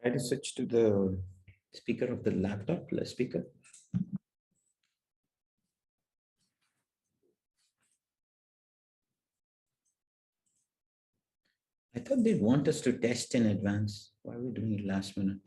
Try to switch to the speaker of the laptop, less speaker. I thought they'd want us to test in advance. Why are we doing it last minute?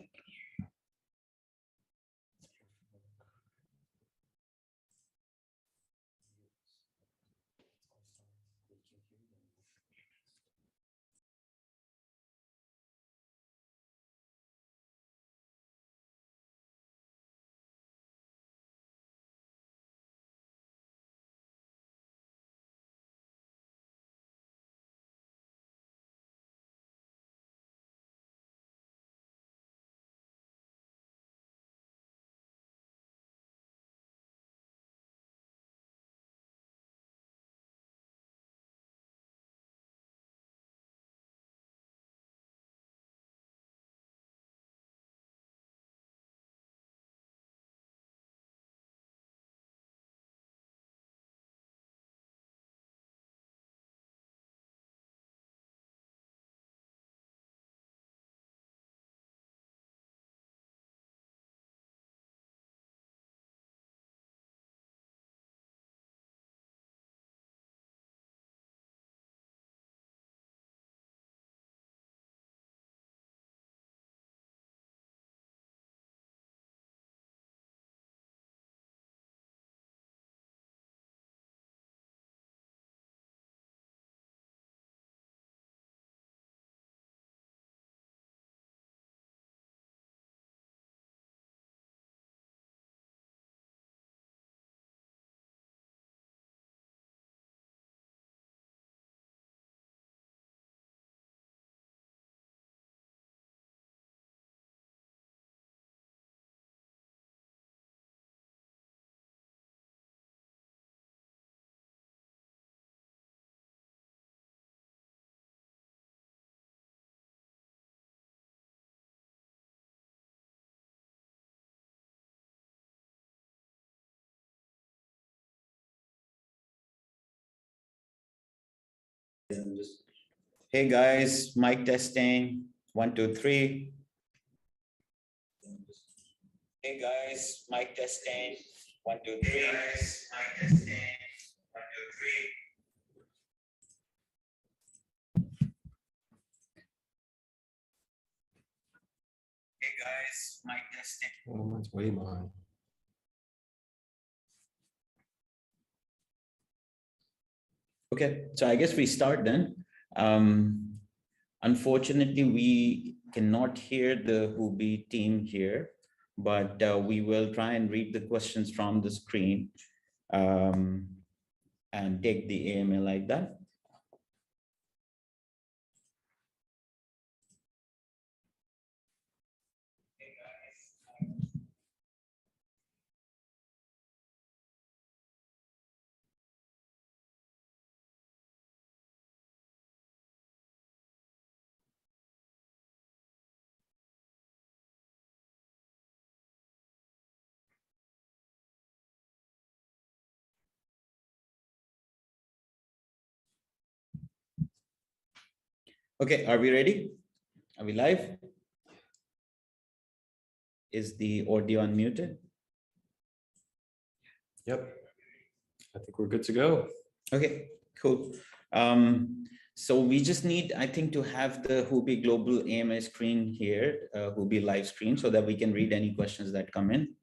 Hey guys, mic testing. 1, 2, 3. Hey guys, mic testing. 1, 2, 3. Hey guys, mic testing. 1, 2, 3. Hey guys, mic testing. Oh, that's way behind. Okay, so I guess we start then. Unfortunately, we cannot hear the Huobi team here, but we will try and read the questions from the screen and take the AMA like that. Okay, are we ready? Are we live? Is the audio unmuted? Yep. I think we're good to go. Okay, cool. So we just need, I think, to have the Huobi Global AMA screen here, Huobi live screen, so that we can read any questions that come in.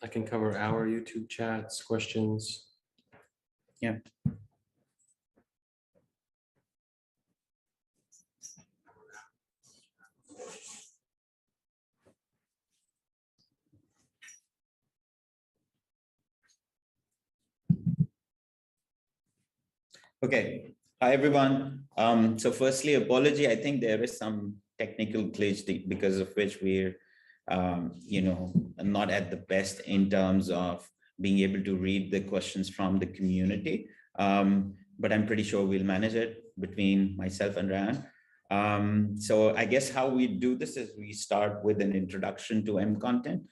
I can cover our YouTube chats, questions. Yeah. Okay. Hi, everyone. So firstly, apology. I think there is some technical glitch because of which we're, not at the best in terms of being able to read the questions from the community. But I'm pretty sure we'll manage it between myself and Ryan. So I guess how we do this is we start with an introduction to MContent.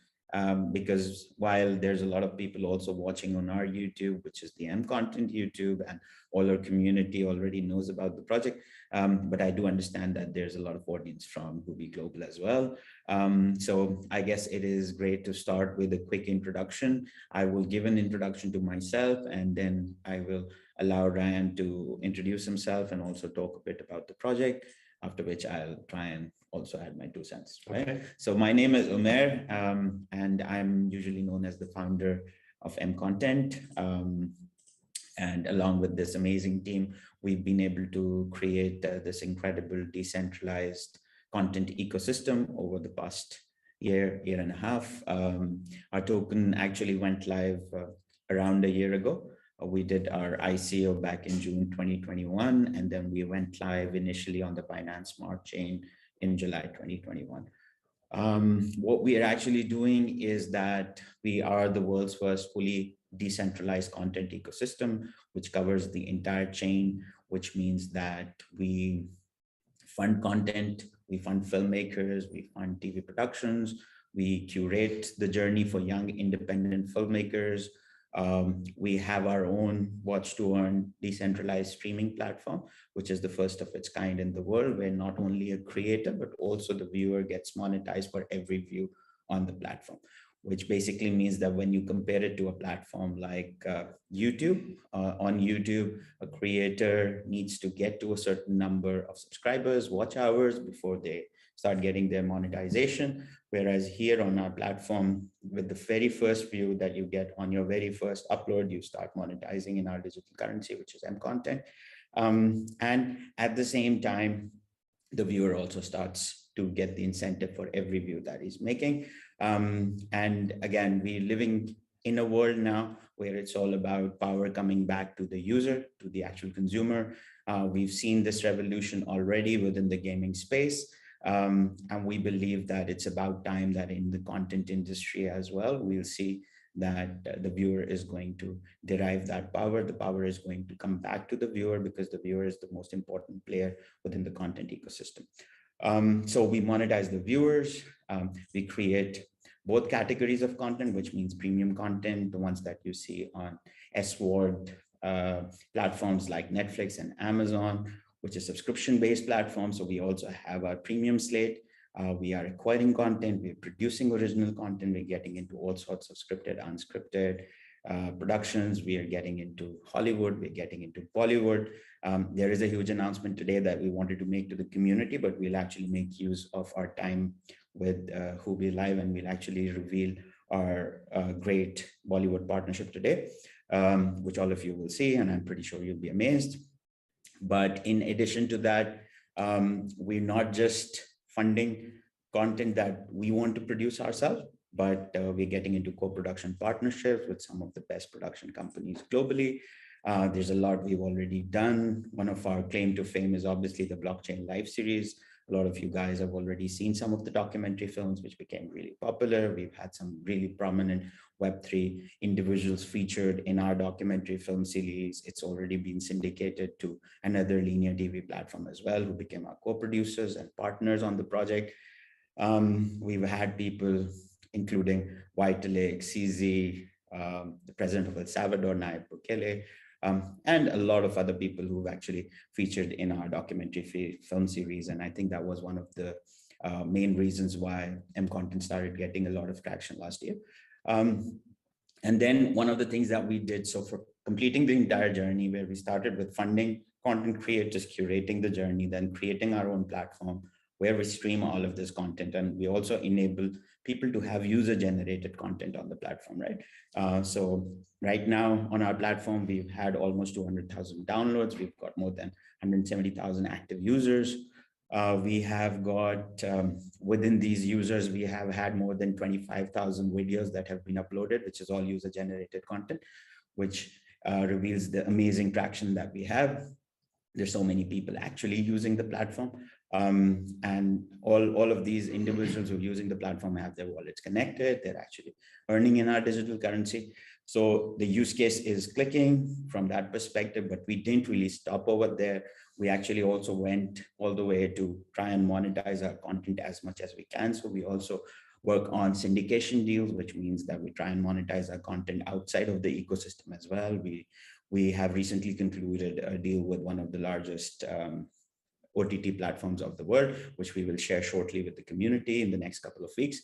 because while there's a lot of people also watching on our YouTube, which is the MContent YouTube, and all our community already knows about the project, but I do understand that there's a lot of audience from Huobi Global as well. So I guess it is great to start with a quick introduction. I will give an introduction to myself, and then I will allow Ryan to introduce himself and also talk a bit about the project, after which I'll try and also add my 2 cents, right? Okay. So my name is Umair, and I'm usually known as the founder of MContent. And along with this amazing team, we've been able to create this incredible decentralized content ecosystem over the past year and a half. Our token actually went live around a year ago. We did our ICO back in June 2021, and then we went live initially on the Binance Smart Chain in July 2021. What we are actually doing is that we are the world's first fully decentralized content ecosystem, which covers the entire chain, which means that we fund content, we fund filmmakers, we fund TV productions, we curate the journey for young independent filmmakers. We have our own Watch to Earn decentralized streaming platform, which is the first of its kind in the world, where not only a creator, but also the viewer gets monetized for every view on the platform, which basically means that when you compare it to a platform like YouTube, on YouTube, a creator needs to get to a certain number of subscribers, watch hours before they start getting their monetization. Whereas here on our platform, with the very first view that you get on your very first upload, you start monetizing in our digital currency, which is MContent. And at the same time, the viewer also starts to get the incentive for every view that he's making. And again, we're living in a world now where it's all about power coming back to the user, to the actual consumer. We've seen this revolution already within the gaming space. And we believe that it's about time that in the content industry as well, we'll see that the viewer is going to derive that power. The power is going to come back to the viewer because the viewer is the most important player within the content ecosystem. So we monetize the viewers. We create both categories of content, which means premium content, the ones that you see on S-word platforms like Netflix and Amazon, which is subscription-based platforms. So we also have our premium slate. We are acquiring content, we're producing original content, we're getting into all sorts of scripted, unscripted productions. We are getting into Hollywood, we're getting into Bollywood. There is a huge announcement today that we wanted to make to the community, but we'll actually make use of our time with Huobi Live, and we'll actually reveal our great Bollywood partnership today, which all of you will see, and I'm pretty sure you'll be amazed. But in addition to that, we're not just funding content that we want to produce ourselves, but we're getting into co-production partnerships with some of the best production companies globally. There's a lot we've already done. One of our claim to fame is obviously the Blockchain Live series. A lot of you guys have already seen some of the documentary films, which became really popular. We've had some really prominent Web3 individuals featured in our documentary film series. It's already been syndicated to another linear TV platform as well, who became our co-producers and partners on the project. We've had people including Vitalik, CZ, the president of El Salvador, Nayib Bukele, and a lot of other people who've actually featured in our documentary film series. And I think that was one of the main reasons why MContent started getting a lot of traction last year. And then one of the things that we did, so for completing the entire journey, where we started with funding content creators, curating the journey, then creating our own platform where we stream all of this content. And we also enable people to have user-generated content on the platform, right? So right now on our platform, we've had almost 200,000 downloads. We've got more than 170,000 active users. We have got, within these users, we have had more than 25,000 videos that have been uploaded, which is all user-generated content, which reveals the amazing traction that we have. There's so many people actually using the platform. And all of these individuals who are using the platform have their wallets connected. They're actually earning in our digital currency. So the use case is clicking from that perspective, but we didn't really stop over there. We actually also went all the way to try and monetize our content as much as we can. So we also work on syndication deals, which means that we try and monetize our content outside of the ecosystem as well. We have recently concluded a deal with one of the largest OTT platforms of the world, which we will share shortly with the community in the next couple of weeks.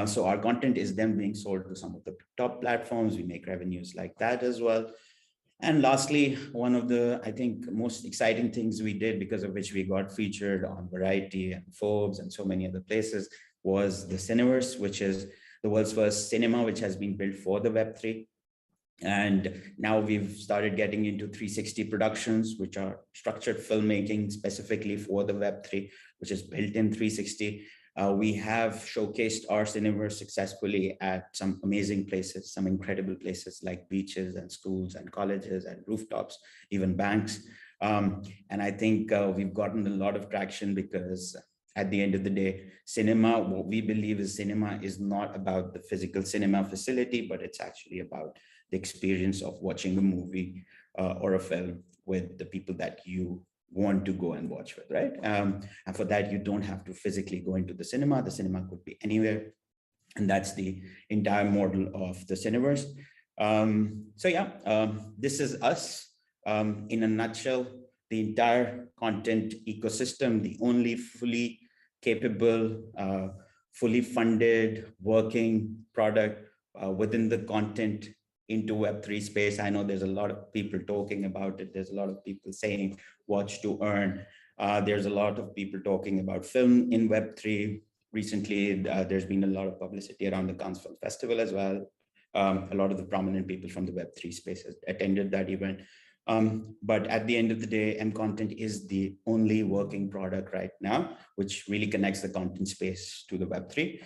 So our content is then being sold to some of the top platforms. We make revenues like that as well. And lastly, one of the, I think, most exciting things we did, because of which we got featured on Variety and Forbes and so many other places, was the Xenoverse, which is the world's first cinema, which has been built for the Web3. And now we've started getting into 360 productions, which are structured filmmaking specifically for the Web3, which is built in 360. We have showcased our Xenoverse successfully at some amazing places, some incredible places like beaches and schools and colleges and rooftops, even banks. And I think we've gotten a lot of traction because at the end of the day, cinema, what we believe is cinema is not about the physical cinema facility, but it's actually about the experience of watching a movie or a film with the people that you want to go and watch with, right? And for that, you don't have to physically go into the cinema. The cinema could be anywhere. And that's the entire model of the Xenoverse. So yeah, this is us in a nutshell, the entire content ecosystem, the only fully capable, fully funded, working product within the content into Web3 space. I know there's a lot of people talking about it. There's a lot of people saying watch to earn. There's a lot of people talking about film in Web3. Recently, there's been a lot of publicity around the Cannes Film Festival as well. A lot of the prominent people from the Web3 space attended that event. But at the end of the day, MContent is the only working product right now, which really connects the content space to the Web3.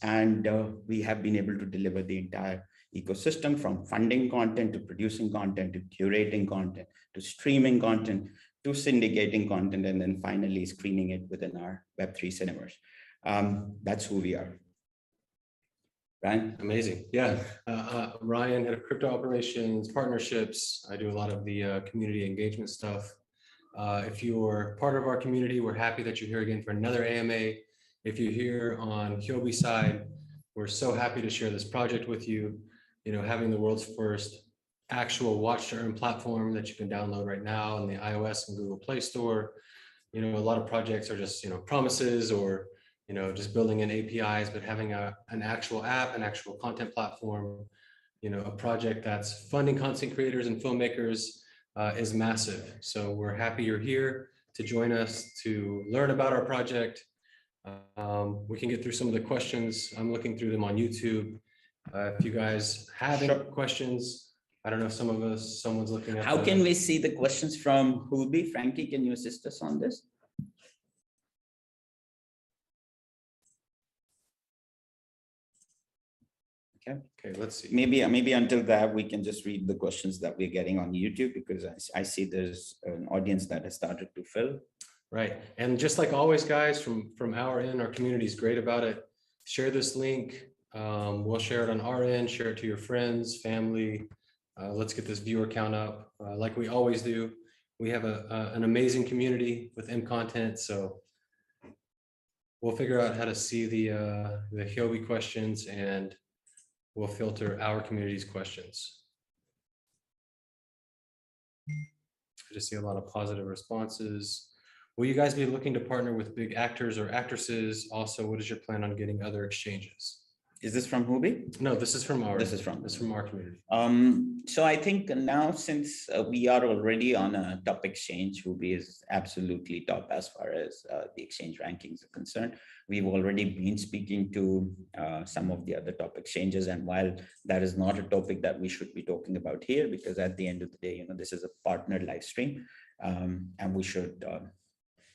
And we have been able to deliver the entire ecosystem, from funding content to producing content to curating content to streaming content to syndicating content, and then finally screening it within our Web3 Xenoverse. That's who we are. Ryan? Amazing. Yeah. Ryan, head of crypto operations, partnerships. I do a lot of the community engagement stuff. If you're part of our community, we're happy that you're here again for another AMA. If you're here on Huobi side, we're so happy to share this project with you. You know, having the world's first actual watch to earn platform that you can download right now in the iOS and Google Play Store. You know, a lot of projects are just, promises or, just building in APIs, but having an actual app, an actual content platform, a project that's funding content creators and filmmakers is massive. So we're happy you're here to join us to learn about our project. We can get through some of the questions. I'm looking through them on YouTube. If you guys have any questions, I don't know if someone's looking at. How can we see the questions from Huobi? Frankie, can you assist us on this? Okay, let's see. Maybe until that, we can just read the questions that we're getting on YouTube, because I see there's an audience that has started to fill. Right. And just like always, guys, from our end, our community is great about it. Share this link. We'll share it on our end, share it to your friends, family. Let's get this viewer count up like we always do. We have an amazing community with MContent, so we'll figure out how to see the Huobi questions, and we'll filter our community's questions. I just see a lot of positive responses. Will you guys be looking to partner with big actors or actresses? Also, what is your plan on getting other exchanges? Is this from Huobi? No, this is from our. This is from our community. So I think now, since we are already on a top exchange, Huobi is absolutely top as far as the exchange rankings are concerned. We've already been speaking to some of the other top exchanges, and while that is not a topic that we should be talking about here, because at the end of the day, this is a partnered live stream, and we should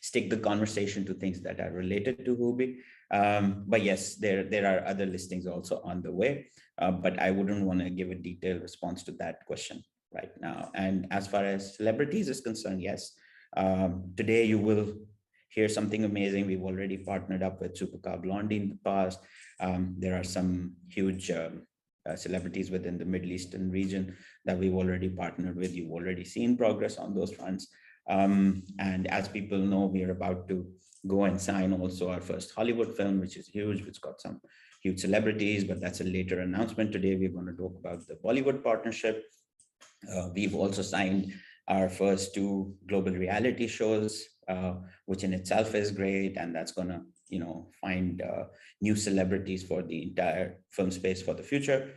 stick the conversation to things that are related to Huobi. But yes, there are other listings also on the way, but I wouldn't want to give a detailed response to that question right now. And as far as celebrities is concerned, yes, today you will hear something amazing. We've already partnered up with Supercar Blondie in the past. There are some huge celebrities within the Middle Eastern region that we've already partnered with. You've already seen progress on those fronts. And as people know, we are about to go and sign also our first Hollywood film, which is huge, which got some huge celebrities, but that's a later announcement. Today, we're going to talk about the Bollywood partnership. We've also signed our first two global reality shows, which in itself is great. And that's going to, find new celebrities for the entire film space for the future.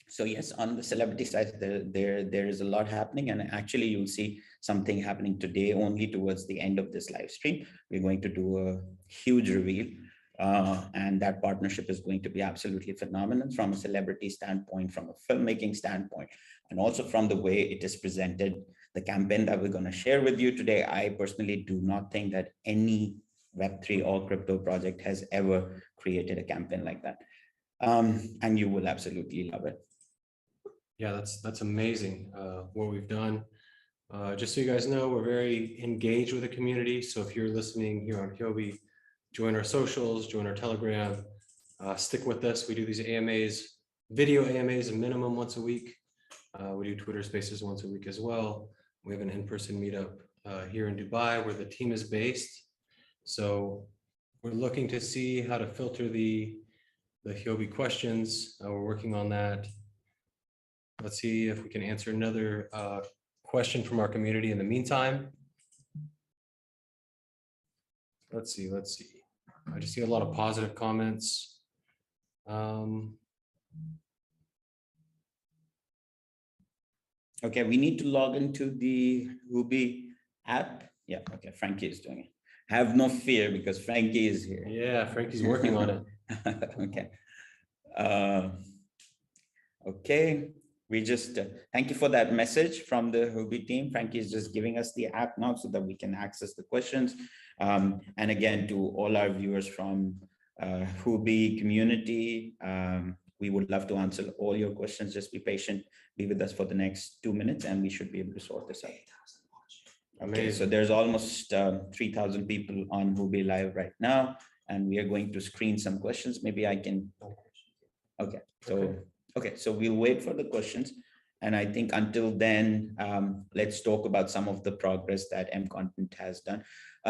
So yes, on the celebrity side, there is a lot happening, and actually you'll see something happening today. Only towards the end of this live stream, we're going to do a huge reveal, and that partnership is going to be absolutely phenomenal from a celebrity standpoint, from a filmmaking standpoint, and also from the way it is presented. The campaign that we're going to share with you today, I personally do not think that any Web3 or crypto project has ever created a campaign like that, and you will absolutely love it. Yeah, that's amazing what we've done. Just so you guys know, we're very engaged with the community. So if you're listening here on Huobi, join our socials, join our Telegram, stick with us. We do these AMAs, video AMAs, a minimum once a week. We do Twitter Spaces once a week as well. We have an in-person meetup here in Dubai where the team is based. So we're looking to see how to filter the Huobi questions. We're working on that. Let's see if we can answer another question from our community in the meantime. Let's see. I just see a lot of positive comments. Okay, we need to log into the Huobi app. Yeah, okay, Frankie is doing it. Have no fear because Frankie is here. Yeah, Frankie's working on it. Okay. Okay. We just thank you for that message from the Huobi team. Frankie is just giving us the app now so that we can access the questions. And again, to all our viewers from Huobi community, we would love to answer all your questions. Just be patient, be with us for the next 2 minutes, and we should be able to sort this out. Okay, so there's almost 3,000 people on Huobi Live right now, and we are going to screen some questions. Maybe I can. Okay, so. Okay, so we'll wait for the questions. And I think until then, let's talk about some of the progress that MContent has done.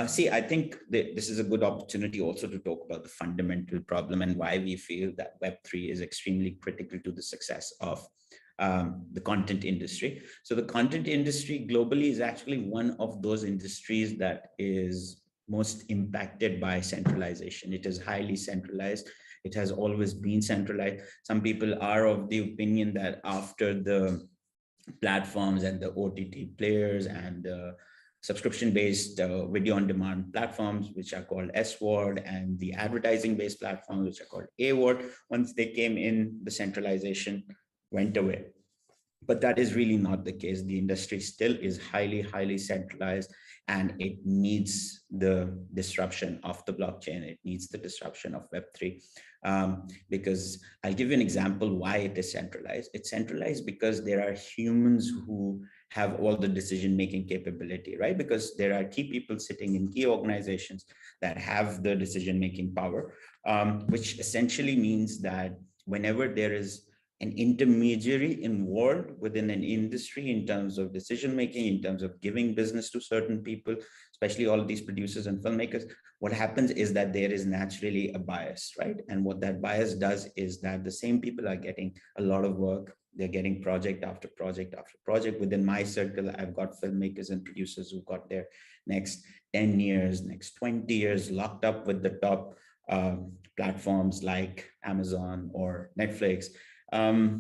See, I think this is a good opportunity also to talk about the fundamental problem and why we feel that Web3 is extremely critical to the success of the content industry. So the content industry globally is actually one of those industries that is most impacted by centralization. It is highly centralized. It has always been centralized. Some people are of the opinion that after the platforms and the OTT players and the subscription-based video-on-demand platforms, which are called S-word, and the advertising-based platforms, which are called A-word, once they came in, the centralization went away. But that is really not the case. The industry still is highly, highly centralized, and it needs the disruption of the blockchain. It needs the disruption of Web3. Because I'll give you an example why it is centralized. It's centralized because there are humans who have all the decision-making capability, right? Because there are key people sitting in key organizations that have the decision-making power, which essentially means that whenever there is an intermediary involved within an industry in terms of decision making, in terms of giving business to certain people, especially all of these producers and filmmakers, what happens is that there is naturally a bias, right? And what that bias does is that the same people are getting a lot of work. They're getting project after project after project. Within my circle, I've got filmmakers and producers who got their next 10 years, next 20 years locked up with the top platforms like Amazon or Netflix.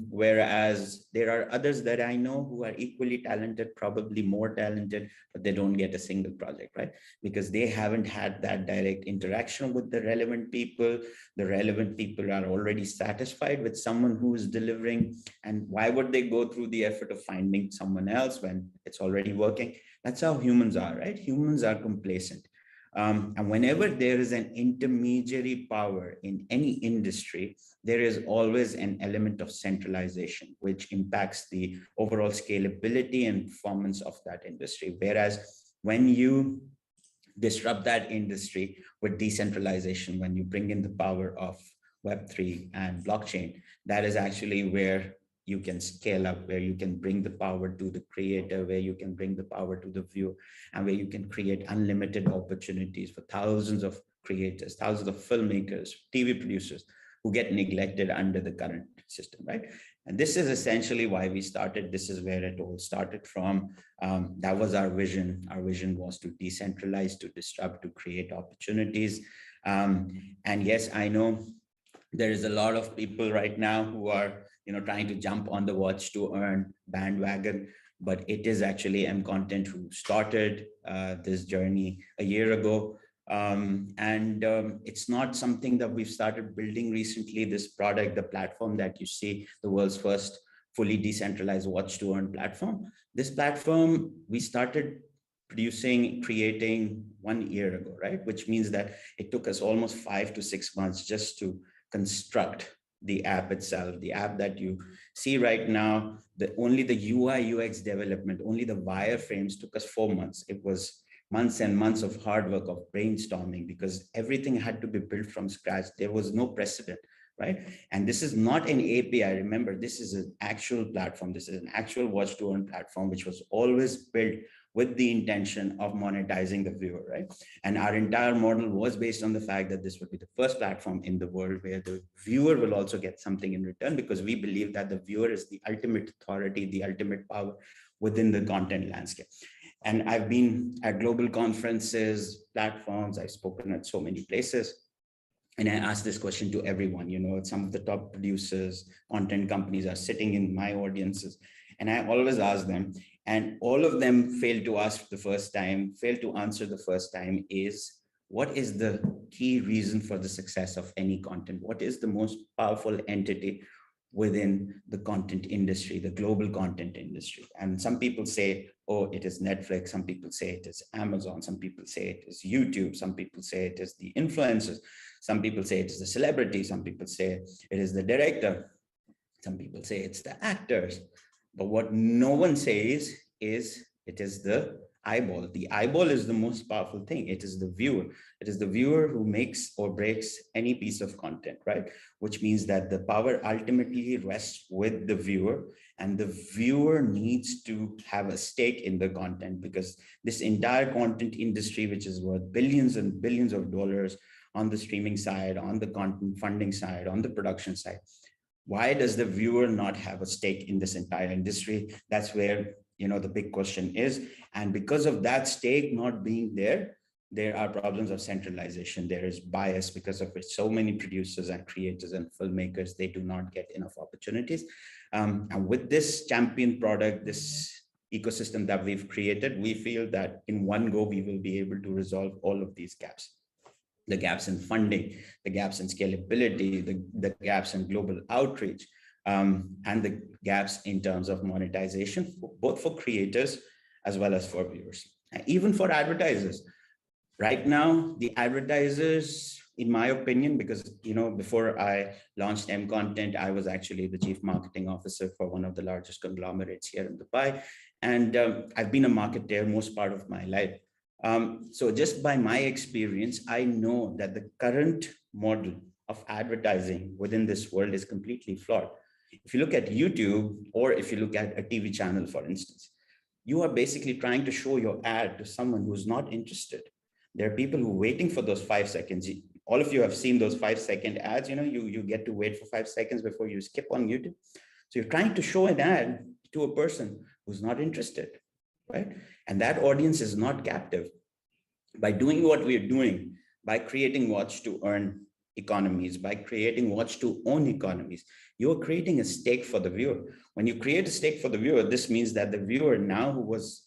Whereas there are others that I know who are equally talented, probably more talented, but they don't get a single project, right? Because they haven't had that direct interaction with the relevant people. The relevant people are already satisfied with someone who is delivering. And why would they go through the effort of finding someone else when it's already working? That's how humans are, right? Humans are complacent. And whenever there is an intermediary power in any industry, there is always an element of centralization, which impacts the overall scalability and performance of that industry. Whereas when you disrupt that industry with decentralization, when you bring in the power of Web3 and blockchain, that is actually where you can scale up, where you can bring the power to the creator, where you can bring the power to the viewer, and where you can create unlimited opportunities for thousands of creators, thousands of filmmakers, TV producers who get neglected under the current system, right? And this is essentially why we started. This is where it all started from. That was our vision. Our vision was to decentralize, to disrupt, to create opportunities. And yes, I know there is a lot of people right now who are, trying to jump on the watch to earn bandwagon, but it is actually MContent who started this journey a year ago. It's not something that we've started building recently. This product, the platform that you see, the world's first fully decentralized watch to earn platform. This platform we started creating 1 year ago, right? Which means that it took us almost 5 to 6 months just to construct the app itself. The app that you see right now, only the UI UX development, only the wireframes took us 4 months. It was months and months of hard work, of brainstorming, because everything had to be built from scratch. There was no precedent, right? And this is not an API. Remember, this is an actual platform. This is an actual watch to earn platform, which was always built with the intention of monetizing the viewer, right? And our entire model was based on the fact that this would be the first platform in the world where the viewer will also get something in return, because we believe that the viewer is the ultimate authority, the ultimate power within the content landscape. And I've been at global conferences, platforms, I've spoken at so many places. And I ask this question to everyone. Some of the top producers, content companies are sitting in my audiences. And I always ask them, and all of them fail to answer the first time is, what is the key reason for the success of any content? What is the most powerful entity within the content industry, the global content industry? And some people say, oh, it is Netflix. Some people say it is Amazon. Some people say it is YouTube. Some people say it is the influencers. Some people say it is the celebrity. Some people say it is the director. Some people say it's the actors. But what no one says is it is the eyeball. The eyeball is the most powerful thing. It is the viewer. It is the viewer who makes or breaks any piece of content, right? Which means that the power ultimately rests with the viewer, and the viewer needs to have a stake in the content, because this entire content industry, which is worth billions and billions of dollars on the streaming side, on the content funding side, on the production side, why does the viewer not have a stake in this entire industry? That's where, the big question is. And because of that stake not being there, there are problems of centralization. There is bias, because of which so many producers and creators and filmmakers, they do not get enough opportunities. And with this champion product, this ecosystem that we've created, we feel that in one go, we will be able to resolve all of these gaps. The gaps in funding, the gaps in scalability, the gaps in global outreach, and the gaps in terms of monetization, both for creators as well as for viewers, and even for advertisers. Right now, the advertisers, in my opinion, because, before I launched MContent, I was actually the chief marketing officer for one of the largest conglomerates here in Dubai. And I've been a marketer most part of my life. So just by my experience, I know that the current model of advertising within this world is completely flawed. If you look at YouTube, or if you look at a TV channel, for instance, you are basically trying to show your ad to someone who's not interested. There are people who are waiting for those 5 seconds. All of you have seen those 5-second ads. You get to wait for 5 seconds before you skip on YouTube. So you're trying to show an ad to a person who's not interested, right? And that audience is not captive. By doing what we're doing, by creating watch to earn economies, by creating watch to own economies, you're creating a stake for the viewer. When you create a stake for the viewer, this means that the viewer now, who was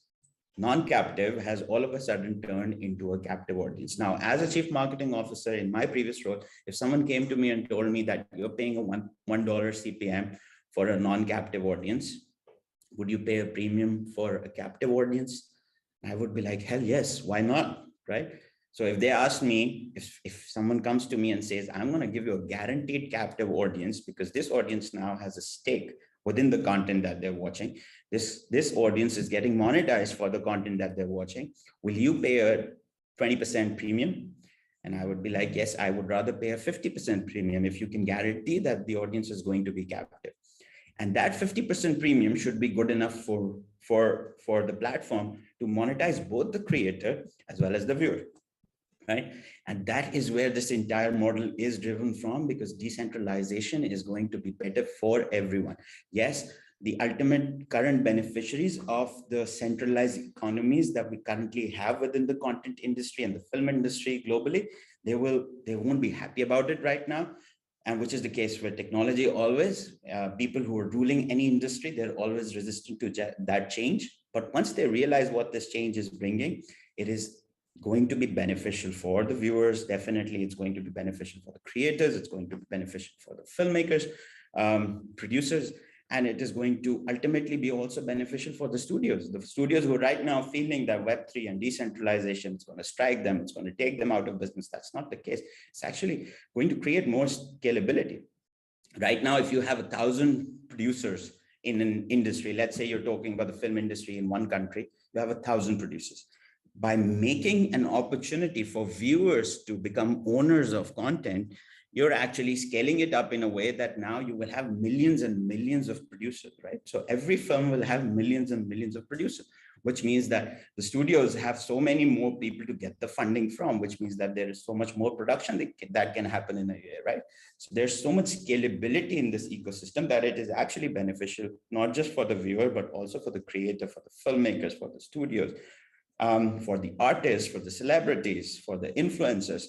non-captive, has all of a sudden turned into a captive audience. Now, as a chief marketing officer in my previous role, if someone came to me and told me that you're paying a $1 CPM for a non-captive audience, would you pay a premium for a captive audience? I would be like, hell yes, why not, right? So if they ask me, if someone comes to me and says, I'm going to give you a guaranteed captive audience, because this audience now has a stake within the content that they're watching, this audience is getting monetized for the content that they're watching, will you pay a 20% premium? And I would be like, yes, I would rather pay a 50% premium if you can guarantee that the audience is going to be captive. And that 50% premium should be good enough for the platform to monetize both the creator as well as the viewer, right? And that is where this entire model is driven from, because decentralization is going to be better for everyone. Yes, the ultimate current beneficiaries of the centralized economies that we currently have within the content industry and the film industry globally, they won't be happy about it right now. And which is the case for technology always. People who are ruling any industry, they're always resistant to that change. But once they realize what this change is bringing, it is going to be beneficial for the viewers. Definitely, it's going to be beneficial for the creators. It's going to be beneficial for the filmmakers, producers, and it is going to ultimately be also beneficial for the studios. The studios who are right now feeling that Web3 and decentralization is going to strike them, it's going to take them out of business. That's not the case. It's actually going to create more scalability. Right now, if you have 1,000 producers in an industry, let's say you're talking about the film industry in one country, you have 1,000 producers. By making an opportunity for viewers to become owners of content, you're actually scaling it up in a way that now you will have millions and millions of producers, right? So every film will have millions and millions of producers, which means that the studios have so many more people to get the funding from, which means that there is so much more production that can happen in a year, right? So there's so much scalability in this ecosystem that it is actually beneficial, not just for the viewer, but also for the creator, for the filmmakers, for the studios, for the artists, for the celebrities, for the influencers.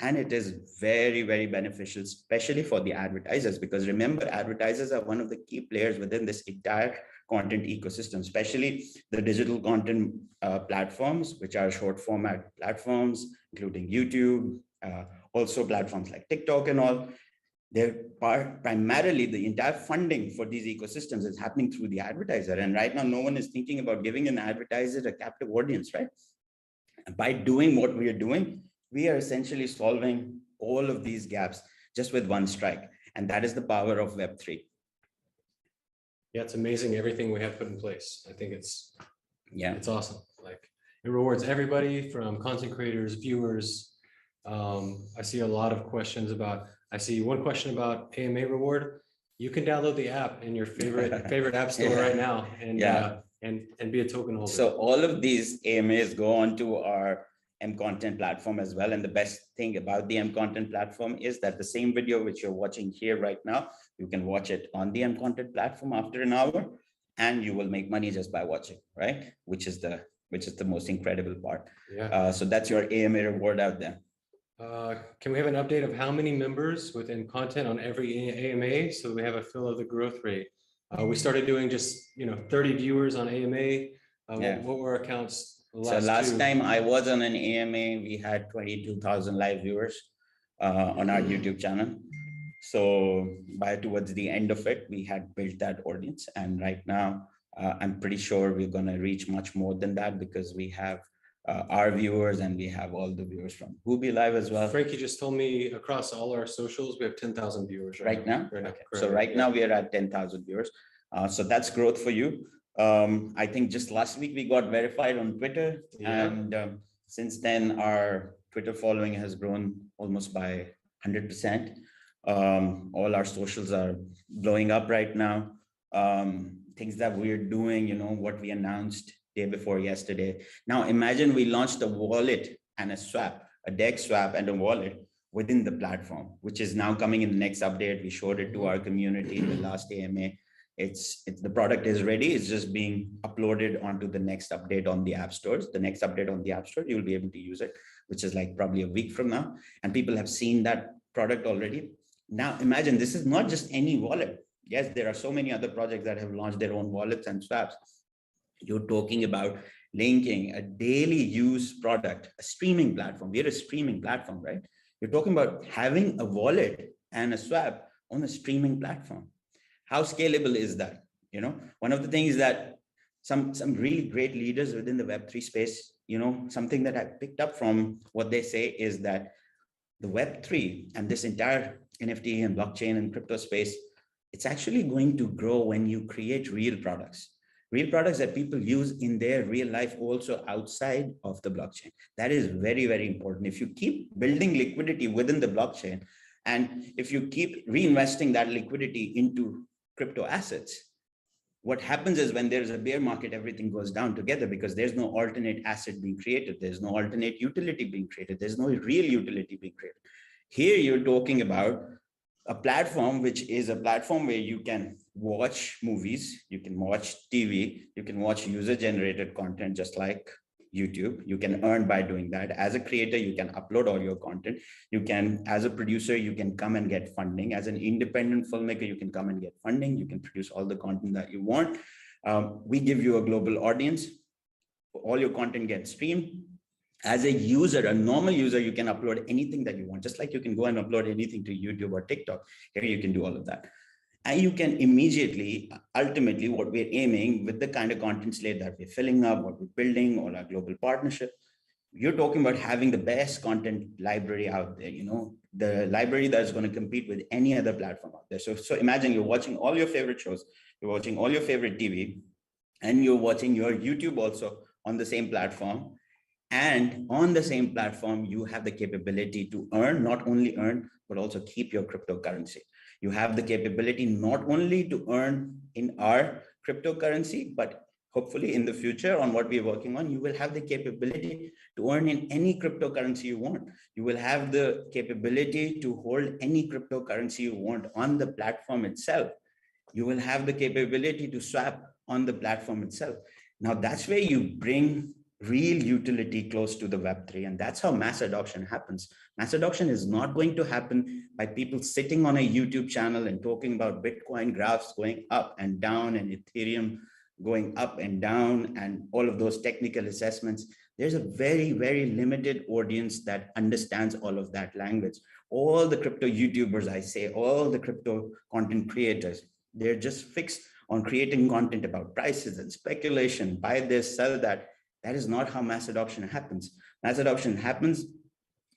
And it is very, very beneficial, especially for the advertisers, because remember, advertisers are one of the key players within this entire content ecosystem, especially the digital content platforms, which are short format platforms, including YouTube, also platforms like TikTok and all. They're primarily the entire funding for these ecosystems is happening through the advertiser. And right now, no one is thinking about giving an advertiser a captive audience, right? And by doing what we are doing, we are essentially solving all of these gaps just with one strike. And that is the power of Web3. Yeah, it's amazing everything we have put in place. I think it's awesome. Like, it rewards everybody from content creators, viewers. I see a lot of questions about, I see one question about AMA reward. You can download the app in your favorite app store right now and be a token holder. So all of these AMAs go onto our MContent platform as well. And the best thing about the MContent platform is that the same video which you're watching here right now, you can watch it on the MContent platform after an hour, and you will make money just by watching, right? Which is the most incredible part. Yeah. So that's your AMA reward out there. Can we have an update of how many members within content on every AMA, so that we have a feel of the growth rate? We started doing just 30 viewers on AMA. What were our counts? So last time I was on an AMA, we had 22,000 live viewers on our YouTube channel. So towards the end of it, we had built that audience. And right now, I'm pretty sure we're going to reach much more than that, because we have our viewers and we have all the viewers from Huobi Live as well. Frankie just told me across all our socials, we have 10,000 viewers right now. Okay. So right now we are at 10,000 viewers. So that's growth for you. I think just last week we got verified on Twitter, and since then our Twitter following has grown almost by 100%. All our socials are blowing up right now. Things that we're doing, what we announced day before yesterday. Now imagine we launched a wallet and a swap, a DEX swap and a wallet within the platform, which is now coming in the next update. We showed it to our community in the last AMA. It's the product is ready. It's just being uploaded onto the next update on the app stores. The next update on the app store, you'll be able to use it, which is like probably a week from now. And people have seen that product already. Now imagine this is not just any wallet. Yes, there are so many other projects that have launched their own wallets and swaps. You're talking about linking a daily use product, a streaming platform. We're a streaming platform, right? You're talking about having a wallet and a swap on a streaming platform. How scalable is that? One of the things that some really great leaders within the Web3 space, something that I picked up from what they say is that the Web3 and this entire NFT and blockchain and crypto space, it's actually going to grow when you create real products that people use in their real life, also outside of the blockchain. That is very, very important. If you keep building liquidity within the blockchain, and if you keep reinvesting that liquidity into crypto assets. What happens is when there's a bear market, everything goes down together because there's no alternate asset being created. There's no alternate utility being created. There's no real utility being created. Here you're talking about a platform, which is a platform where you can watch movies, you can watch TV, you can watch user generated content, just like YouTube. You can earn by doing that. As a creator, you can upload all your content. You can, as a producer, you can come and get funding. As an independent filmmaker, you can come and get funding. You can produce all the content that you want. We give you a global audience. All your content gets streamed. As a user, a normal user, you can upload anything that you want, just like you can go and upload anything to YouTube or TikTok. Here you can do all of that. And you can immediately, ultimately, what we're aiming with the kind of content slate that we're filling up, what we're building, or our global partnership, you're talking about having the best content library out there, the library that's going to compete with any other platform out there. So imagine you're watching all your favorite shows, you're watching all your favorite TV, and you're watching your YouTube also on the same platform. And on the same platform, you have the capability to earn, not only earn, but also keep your cryptocurrency. You have the capability not only to earn in our cryptocurrency, but hopefully in the future on what we're working on, you will have the capability to earn in any cryptocurrency you want. You will have the capability to hold any cryptocurrency you want on the platform itself. You will have the capability to swap on the platform itself. Now that's where you bring real utility close to the Web3. And that's how mass adoption happens. Mass adoption is not going to happen by people sitting on a YouTube channel and talking about Bitcoin graphs going up and down and Ethereum going up and down and all of those technical assessments. There's a very, very limited audience that understands all of that language. All the crypto YouTubers, I say, all the crypto content creators, they're just fixed on creating content about prices and speculation, buy this, sell that. That is not how mass adoption happens. Mass adoption happens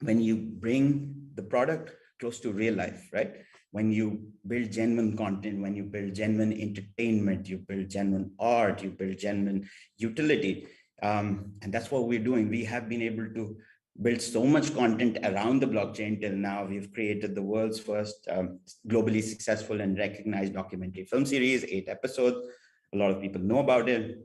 when you bring the product close to real life, right? When you build genuine content, when you build genuine entertainment, you build genuine art, you build genuine utility. And that's what we're doing. We have been able to build so much content around the blockchain till now. We've created the world's first globally successful and recognized documentary film series, 8 episodes. A lot of people know about it.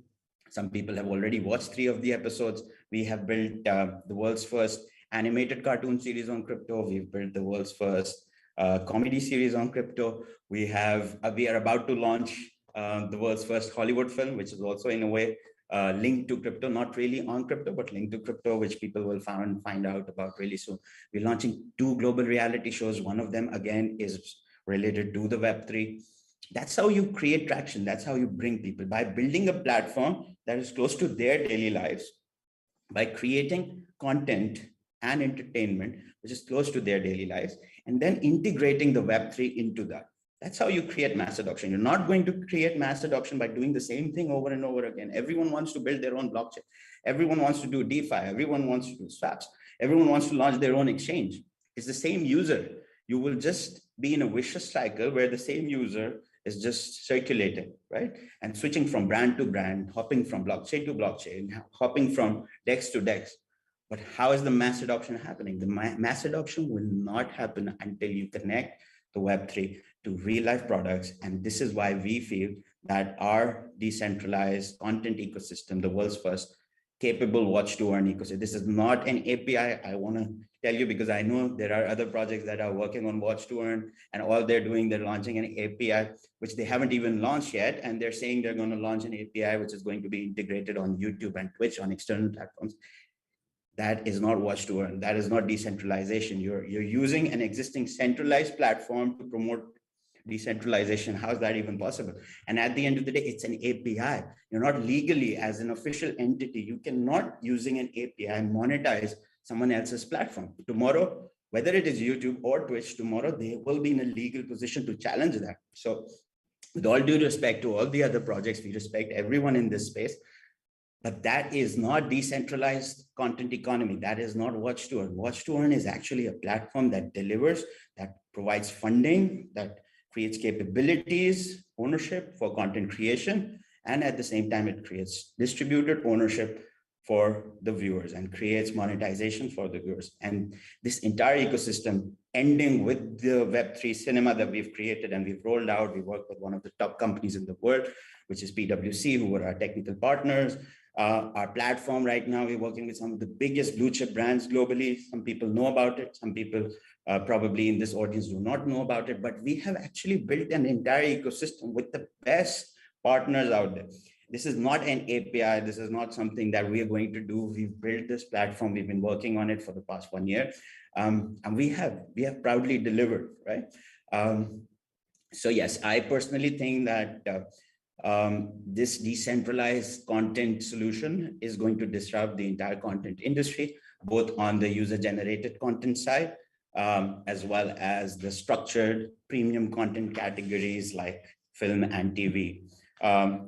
Some people have already watched 3 of the episodes. We have built the world's first animated cartoon series on crypto. We've built the world's first comedy series on crypto. We are about to launch the world's first Hollywood film, which is also in a way linked to crypto, not really on crypto, but linked to crypto, which people will find out about really soon. We're launching 2 global reality shows. One of them, again, is related to the Web3. That's how you create traction. That's how you bring people, by building a platform that is close to their daily lives, by creating content and entertainment, which is close to their daily lives, and then integrating the Web3 into that. That's how you create mass adoption. You're not going to create mass adoption by doing the same thing over and over again. Everyone wants to build their own blockchain. Everyone wants to do DeFi. Everyone wants to do swaps. Everyone wants to launch their own exchange. It's the same user. You will just be in a vicious cycle where the same user is just circulating, right? And switching from brand to brand, hopping from blockchain to blockchain, hopping from DEX to DEX. But how is the mass adoption happening? The mass adoption will not happen until you connect the Web3 to real life products. And this is why we feel that our decentralized content ecosystem, the world's first capable watch to earn ecosystem. This is not an API. I want to tell you, because I know there are other projects that are working on watch to earn, and all they're doing, they're launching an API, which they haven't even launched yet. And they're saying they're going to launch an API, which is going to be integrated on YouTube and Twitch on external platforms. That is not watch to earn. That is not decentralization. You're using an existing centralized platform to promote decentralization. How is that even possible? And at the end of the day, it's an API. You're not legally, as an official entity, you cannot, using an API, monetize someone else's platform. Tomorrow, whether it is YouTube or Twitch, tomorrow they will be in a legal position to challenge that. So with all due respect to all the other projects, we respect everyone in this space, but that is not decentralized content economy. That is not watch to earn. Watch to earn is actually a platform that delivers, that provides funding, that creates capabilities, ownership for content creation, and at the same time, it creates distributed ownership for the viewers and creates monetization for the viewers. And this entire ecosystem ending with the Web3 cinema that we've created and we've rolled out. We work with one of the top companies in the world, which is PwC, who are our technical partners. Our platform right now, we're working with some of the biggest blue chip brands globally. Some people know about it. Some people probably in this audience do not know about it, but we have actually built an entire ecosystem with the best partners out there. This is not an API. This is not something that we are going to do. We've built this platform. We've been working on it for the past 1 year. And we have proudly delivered, right? So yes, I personally think that this decentralized content solution is going to disrupt the entire content industry, both on the user-generated content side, as well as the structured premium content categories like film and TV.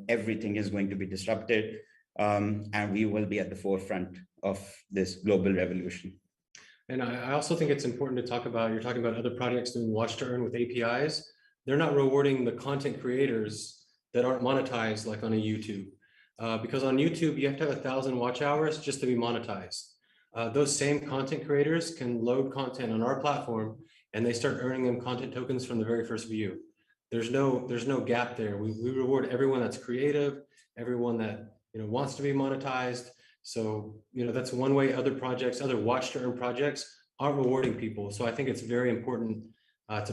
Everything is going to be disrupted, and we will be at the forefront of this global revolution. And I also think it's important to talk about, you're talking about other projects doing watch to earn with APIs. They're not rewarding the content creators that aren't monetized like on a YouTube. Because on YouTube, you have to have 1,000 watch hours just to be monetized. Those same content creators can load content on our platform and they start earning them content tokens from the very first view. There's no gap there. We reward everyone that's creative, everyone that wants to be monetized. So that's one way other projects, other watch to earn projects aren't rewarding people. So I think it's very important to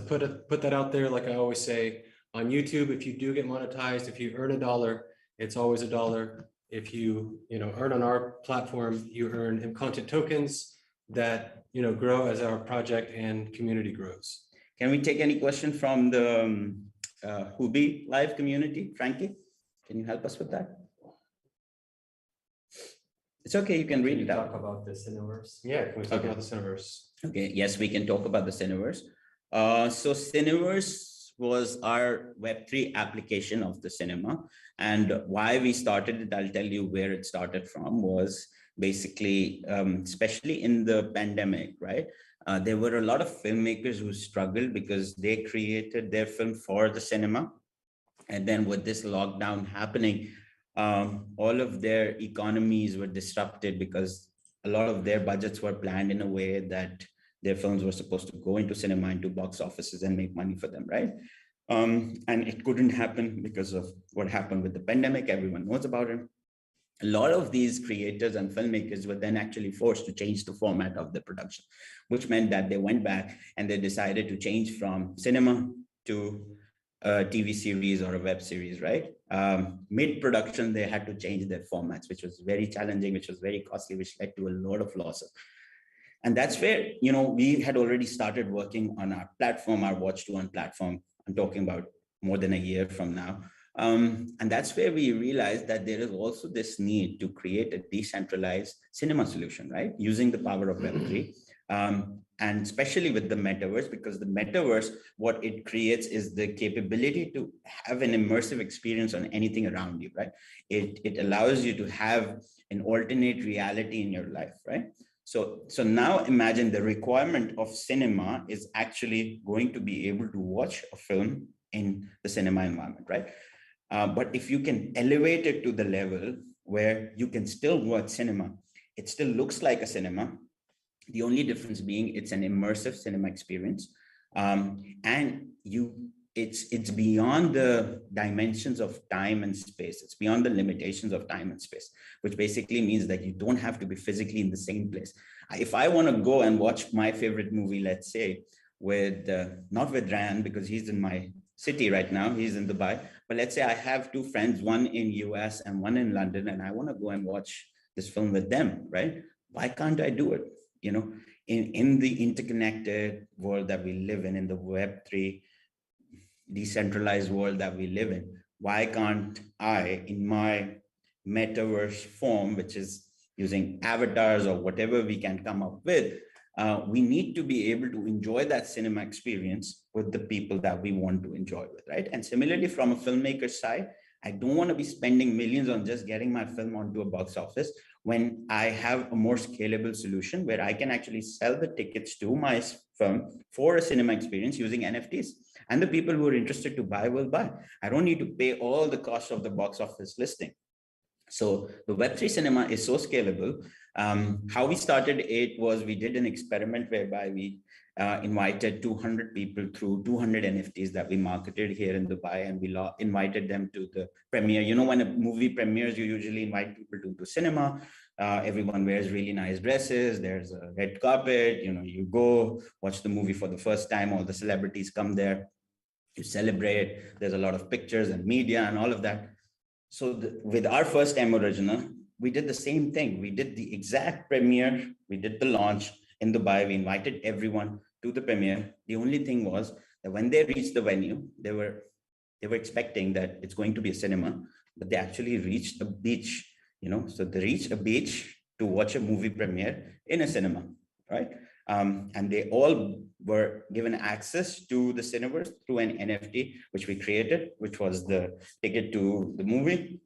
put that out there. Like I always say on YouTube, if you do get monetized, if you earn $1, it's always $1. If you earn on our platform, you earn content tokens that grow as our project and community grows. Can we take any question from the Huobi live community? Frankie, can you help us with that? It's okay, you can read it out. Talk about the Xenoverse. Yeah, can we talk about the Xenoverse? Okay, yes, we can talk about the Xenoverse. So Xenoverse was our Web3 application of the cinema. And why we started it, I'll tell you where it started from, was basically, especially in the pandemic, right? There were a lot of filmmakers who struggled because they created their film for the cinema. And then with this lockdown happening, all of their economies were disrupted because a lot of their budgets were planned in a way that their films were supposed to go into cinema, into box offices and make money for them, right? And it couldn't happen because of what happened with the pandemic. Everyone knows about it. A lot of these creators and filmmakers were then actually forced to change the format of the production, which meant that they went back and they decided to change from cinema to a TV series or a web series, right? Mid-production, they had to change their formats, which was very challenging, which was very costly, which led to a lot of losses. And that's where, we had already started working on our platform, our Watch to Earn platform. I'm talking about more than a year from now. And that's where we realized that there is also this need to create a decentralized cinema solution, right? Using the power of Web3. And especially with the metaverse, because the metaverse, what it creates is the capability to have an immersive experience on anything around you, right? It allows you to have an alternate reality in your life, right? So now imagine the requirement of cinema is actually going to be able to watch a film in the cinema environment, right? But if you can elevate it to the level where you can still watch cinema, it still looks like a cinema. The only difference being it's an immersive cinema experience. And it's beyond the dimensions of time and space. It's beyond the limitations of time and space, which basically means that you don't have to be physically in the same place. If I want to go and watch my favorite movie, let's say with, not with Ryan, because he's in my city right now, he's in Dubai, but let's say I have two friends, one in US and one in London, and I want to go and watch this film with them, right? Why can't I do it? In the interconnected world that we live in the Web3 decentralized world that we live in, why can't I, in my metaverse form, which is using avatars or whatever we can come up with, we need to be able to enjoy that cinema experience with the people that we want to enjoy with, right? And similarly, from a filmmaker's side, I don't want to be spending millions on just getting my film onto a box office when I have a more scalable solution where I can actually sell the tickets to my film for a cinema experience using NFTs. And the people who are interested to buy will buy. I don't need to pay all the cost of the box office listing. So the Web3 cinema is so scalable. How we started it was we did an experiment whereby we invited 200 people through 200 NFTs that we marketed here in Dubai, and we invited them to the premiere. You know, when a movie premieres, you usually invite people to the cinema. Everyone wears really nice dresses. There's a red carpet. You know, you go watch the movie for the first time. All the celebrities come there. You celebrate. There's a lot of pictures and media and all of that. So with our first M original, we did the same thing. We did the exact premiere. We did the launch in Dubai. We invited everyone to the premiere. The only thing was that when they reached the venue, they were expecting that it's going to be a cinema, but they actually reached a beach. You know, so they reached a beach to watch a movie premiere in a cinema, right? And they all were given access to the Xenoverse through an NFT, which we created, which was the ticket to the movie.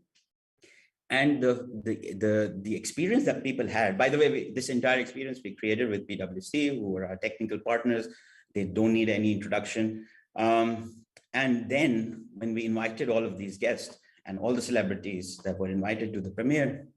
And the experience that people had, by the way, this entire experience we created with PwC, who were our technical partners. They don't need any introduction. And then when we invited all of these guests and all the celebrities that were invited to the premiere,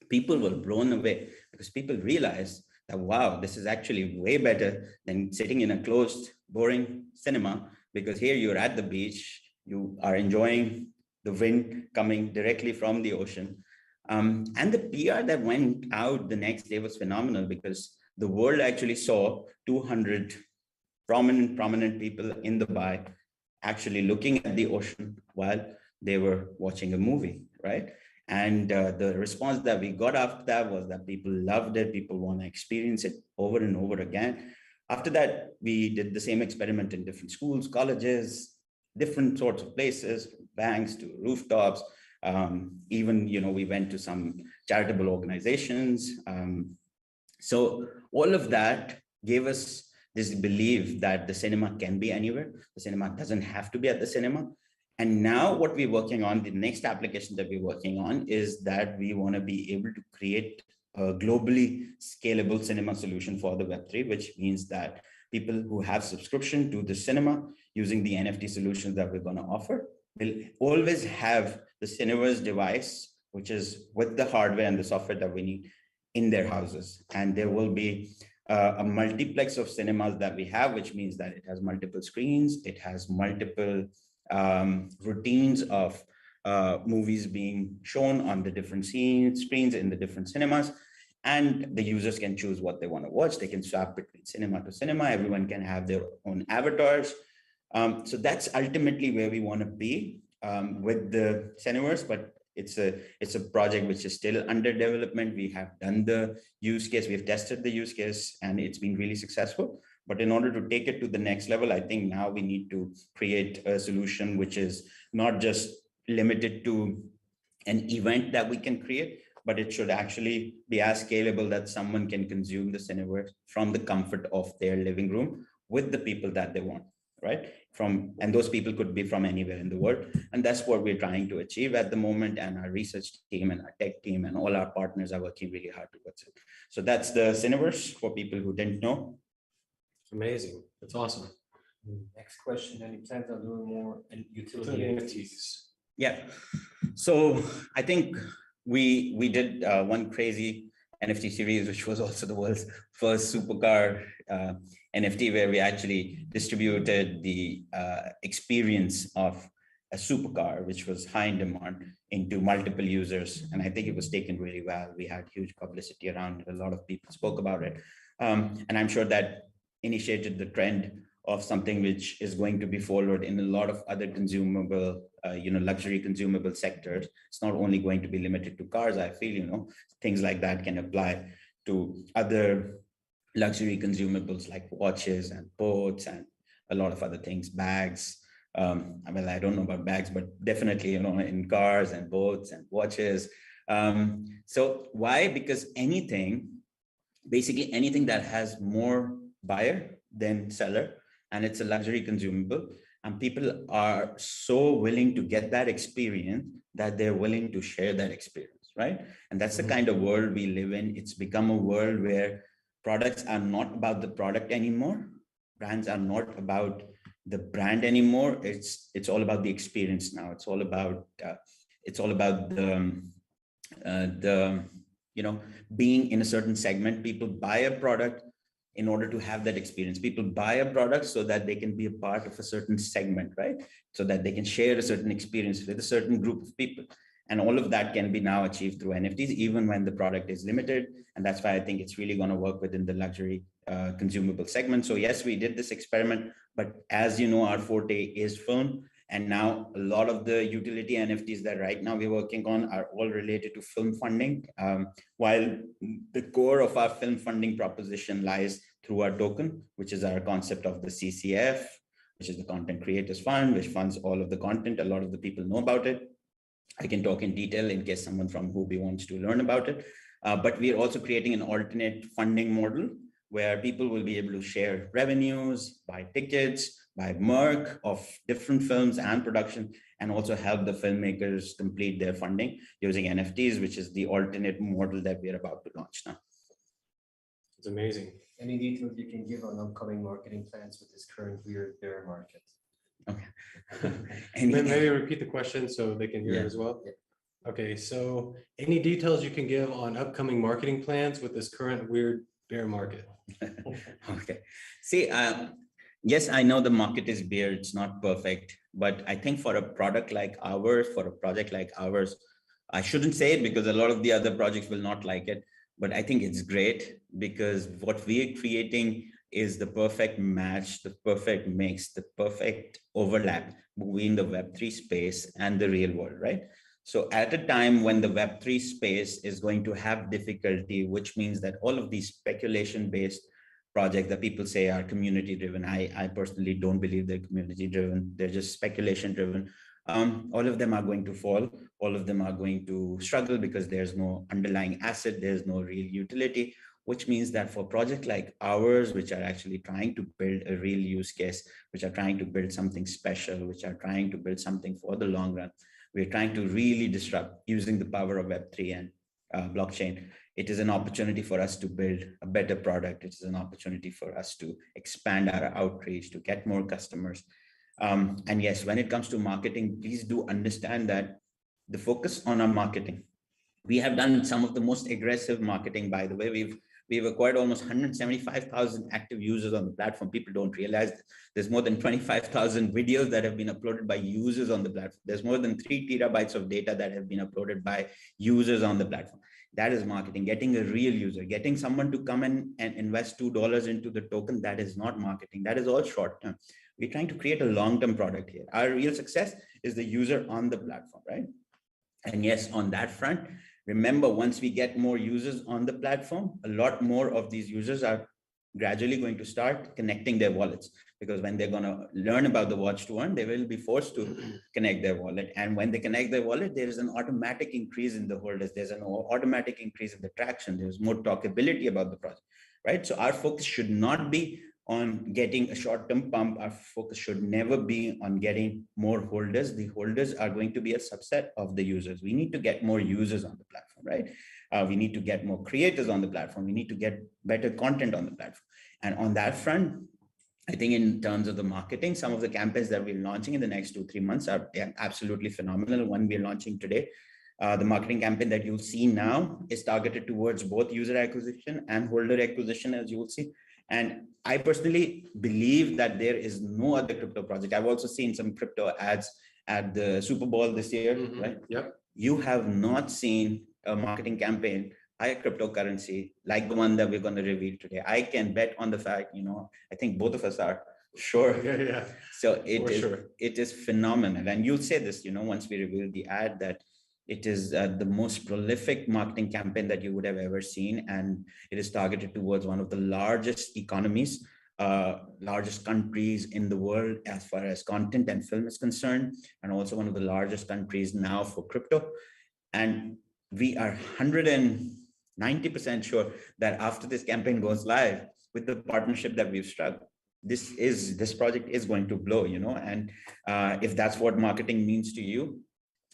people were blown away because people realized that, wow, this is actually way better than sitting in a closed, boring cinema, because here you're at the beach, you are enjoying the wind coming directly from the ocean. And the PR that went out the next day was phenomenal, because the world actually saw 200 prominent people in Dubai actually looking at the ocean while they were watching a movie, right? And the response that we got after that was that people loved it. People want to experience it over and over again. After that, we did the same experiment in different schools, colleges, different sorts of places, banks to rooftops. Even, you know, we went to some charitable organizations. So all of that gave us this belief that the cinema can be anywhere. The cinema doesn't have to be at the cinema. And now what we're working on, the next application that we're working on, is that we want to be able to create a globally scalable cinema solution for the Web3, which means that people who have subscription to the cinema using the NFT solutions that we're going to offer will always have the Cineverse device, which is with the hardware and the software that we need, in their houses. And there will be a multiplex of cinemas that we have, which means that it has multiple screens, it has multiple routines of movies being shown on the different screens in the different cinemas, and the users can choose what they want to watch. They can swap between cinema to cinema. Everyone can have their own avatars. So that's ultimately where we want to be with the Cineverse, but it's a project which is still under development. We have done the use case, we've tested the use case, and it's been really successful. But in order to take it to the next level, I think now we need to create a solution which is not just limited to an event that we can create, but it should actually be as scalable that someone can consume the Cineverse from the comfort of their living room with the people that they want, right? And those people could be from anywhere in the world. And that's what we're trying to achieve at the moment. And our research team and our tech team and all our partners are working really hard towards it. So that's the Cineverse for people who didn't know. Amazing. That's awesome. Next question, any plans on doing more utility NFTs? Yeah. So I think we did one crazy NFT series, which was also the world's first supercar NFT, where we actually distributed the experience of a supercar, which was high in demand, into multiple users. And I think it was taken really well. We had huge publicity around it. A lot of people spoke about it. And I'm sure that initiated the trend of something which is going to be followed in a lot of other consumable, luxury consumable sectors. It's not only going to be limited to cars. I feel, things like that can apply to other luxury consumables like watches and boats and a lot of other things, bags. I don't know about bags, but definitely, in cars and boats and watches. So why? Because basically anything that has more buyer than seller, and it's a luxury consumable, and people are so willing to get that experience that they're willing to share that experience, right? And that's the kind of world we live in. It's become a world where products are not about the product anymore. Brands are not about the brand anymore. It's all about the experience now. It's all about the, being in a certain segment, people buy a product in order to have that experience. People buy a product so that they can be a part of a certain segment, right? So that they can share a certain experience with a certain group of people. And all of that can be now achieved through NFTs, even when the product is limited. And that's why I think it's really going to work within the luxury consumable segment. So yes, we did this experiment, but as you know, our forte is film. And now a lot of the utility NFTs that right now we're working on are all related to film funding. While the core of our film funding proposition lies through our token, which is our concept of the CCF, which is the Content Creators Fund, which funds all of the content. A lot of the people know about it. I can talk in detail in case someone from Huobi wants to learn about it. But we are also creating an alternate funding model where people will be able to share revenues, buy tickets, buy merch of different films and production, and also help the filmmakers complete their funding using NFTs, which is the alternate model that we are about to launch now. It's amazing. Any details you can give on upcoming marketing plans with this current weird bear market? Okay. Maybe repeat the question so they can hear it as well. Yeah. Okay, so any details you can give on upcoming marketing plans with this current weird bear market? Okay. See, yes, I know the market is bear, it's not perfect, but I think for a product like ours, for a project like ours, I shouldn't say it because a lot of the other projects will not like it, but I think it's great because what we are creating is the perfect match, the perfect mix, the perfect overlap between the Web3 space and the real world, right? So at a time when the Web3 space is going to have difficulty, which means that all of these speculation-based projects that people say are community-driven, I personally don't believe they're community-driven, they're just speculation-driven. All of them are going to fall. All of them are going to struggle because there's no underlying asset, there's no real utility, which means that for projects like ours, which are actually trying to build a real use case, which are trying to build something special, which are trying to build something for the long run, we're trying to really disrupt using the power of Web3 and blockchain. It is an opportunity for us to build a better product. It is an opportunity for us to expand our outreach, to get more customers. And yes, when it comes to marketing, please do understand that the focus on our marketing, we have done some of the most aggressive marketing, by the way. We've acquired almost 175,000 active users on the platform. People don't realize there's more than 25,000 videos that have been uploaded by users on the platform. There's more than 3 terabytes of data that have been uploaded by users on the platform. That is marketing, getting a real user, getting someone to come in and invest $2 into the token. That is not marketing. That is all short term. We're trying to create a long-term product here. Our real success is the user on the platform, right? And yes, on that front, remember, once we get more users on the platform, a lot more of these users are gradually going to start connecting their wallets, because when they're going to learn about the watch to earn, they will be forced to connect their wallet. And when they connect their wallet, there is an automatic increase in the holders. There's an automatic increase in the traction. There's more talkability about the project, right? So our focus should not be on getting a short-term pump. Our focus should never be on getting more holders. The holders are going to be a subset of the users. We need to get more users on the platform, right? We need to get more creators on the platform. We need to get better content on the platform. And on that front, I think in terms of the marketing, some of the campaigns that we're launching in the next 2-3 months are absolutely phenomenal. One we're launching today. The marketing campaign that you'll see now is targeted towards both user acquisition and holder acquisition, as you will see. And I personally believe that there is no other crypto project. I've also seen some crypto ads at the Super Bowl this year, right? Yep. You have not seen a marketing campaign by a cryptocurrency like the one that we're going to reveal today. I can bet on the fact, I think both of us are sure. Yeah. So it is phenomenal. And you'll say this, once we reveal the ad, that it is the most prolific marketing campaign that you would have ever seen. And it is targeted towards one of the largest economies, largest countries in the world as far as content and film is concerned, and also one of the largest countries now for crypto. And we are 190% sure that after this campaign goes live, with the partnership that we've struck, this project is going to blow, and if that's what marketing means to you,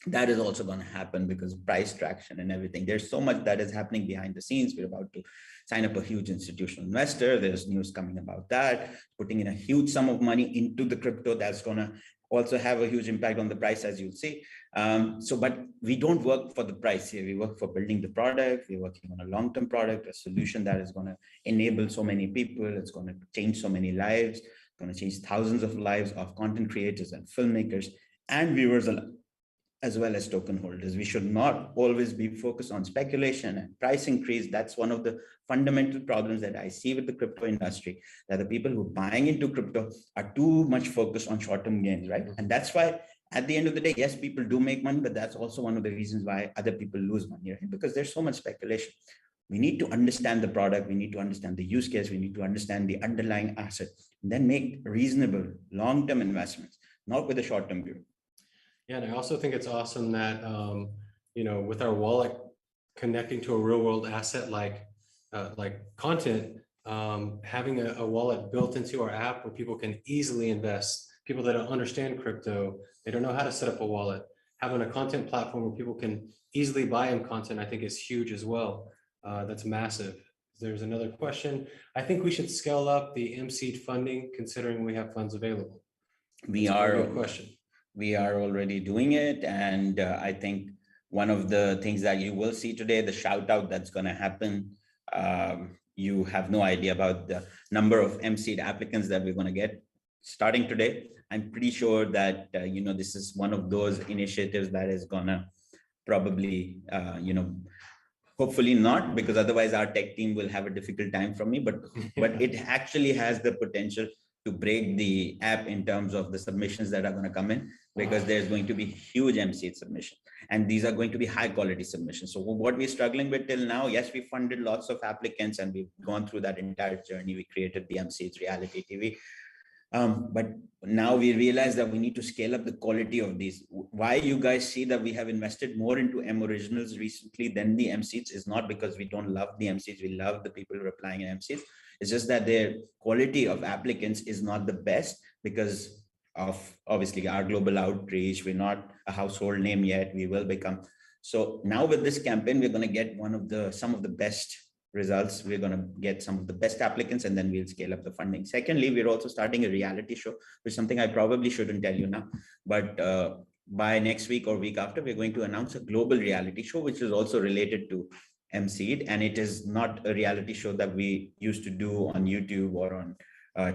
That is also going to happen because price traction and everything. There's so much that is happening behind the scenes. We're about to sign up a huge institutional investor. There's news coming about that, putting in a huge sum of money into the crypto. That's going to also have a huge impact on the price, as you'll see. But we don't work for the price here. We work for building the product. We're working on a long-term product, a solution that is going to enable so many people. It's going to change so many lives. It's going to change thousands of lives of content creators and filmmakers and viewers alike, as well as token holders. We should not always be focused on speculation and price increase. That's one of the fundamental problems that I see with the crypto industry, that the people who are buying into crypto are too much focused on short-term gains, right? And that's why at the end of the day, yes, people do make money, but that's also one of the reasons why other people lose money, right? Because there's so much speculation. We need to understand the product. We need to understand the use case. We need to understand the underlying asset, and then make reasonable long-term investments, not with a short-term view. Yeah, and I also think it's awesome that, with our wallet connecting to a real world asset like content, having a wallet built into our app where people can easily invest. People that don't understand crypto, they don't know how to set up a wallet. Having a content platform where people can easily buy content, I think is huge as well. That's massive. There's another question. I think we should scale up the MCeed funding considering we have funds available. We are a question. We are already doing it. And I think one of the things that you will see today, the shout out that's going to happen, you have no idea about the number of MCeed applicants that we're going to get starting today. I'm pretty sure that, this is one of those initiatives that is going to probably, hopefully not, because otherwise our tech team will have a difficult time from me, but it actually has the potential to break the app in terms of the submissions that are going to come in, because there's going to be huge MCeed submission, and these are going to be high quality submissions. So what we're struggling with till now, yes, we funded lots of applicants and we've gone through that entire journey. We created the MCeed reality TV. But now we realize that we need to scale up the quality of these. Why you guys see that we have invested more into M originals recently than the MCeeds is not because we don't love the MCeeds. We love the people who are applying in MCeeds. It's just that their quality of applicants is not the best because of obviously our global outreach. We're not a household name yet. We will become. So now with this campaign, we're going to get some of the best results. We're going to get some of the best applicants, and then we'll scale up the funding. Secondly, we're also starting a reality show, which is something I probably shouldn't tell you now, but by next week or week after, we're going to announce a global reality show, which is also related to MCeed. And it is not a reality show that we used to do on YouTube or on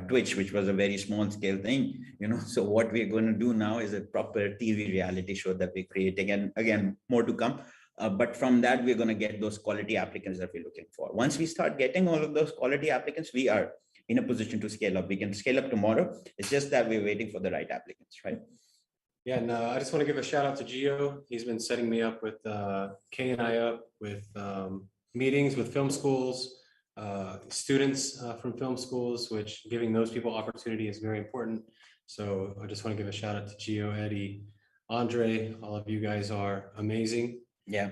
Twitch, which was a very small scale thing, So what we're going to do now is a proper TV reality show that we're creating. And again, more to come. But from that, we're going to get those quality applicants that we're looking for. Once we start getting all of those quality applicants, we are in a position to scale up. We can scale up tomorrow. It's just that we're waiting for the right applicants, right? Yeah, and I just want to give a shout out to Gio. He's been setting me up with Kay and I up with meetings with film schools, students from film schools, which giving those people opportunity is very important. So I just want to give a shout out to Gio, Eddie, Andre. All of you guys are amazing. Yeah.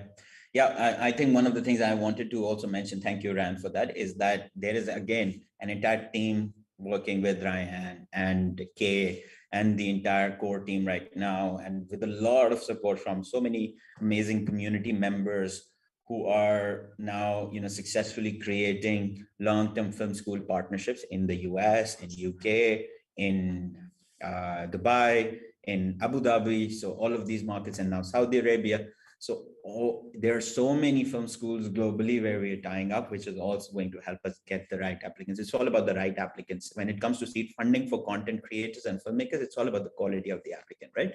I think one of the things I wanted to also mention, thank you, Ryan, for that, is that there is, again, an entire team working with Ryan and Kay and the entire core team right now, and with a lot of support from so many amazing community members who are now, successfully creating long-term film school partnerships in the US, in UK, in Dubai, in Abu Dhabi. So all of these markets, and now Saudi Arabia. So there are so many film schools globally where we're tying up, which is also going to help us get the right applicants. It's all about the right applicants. When it comes to seed funding for content creators and filmmakers, it's all about the quality of the applicant, right?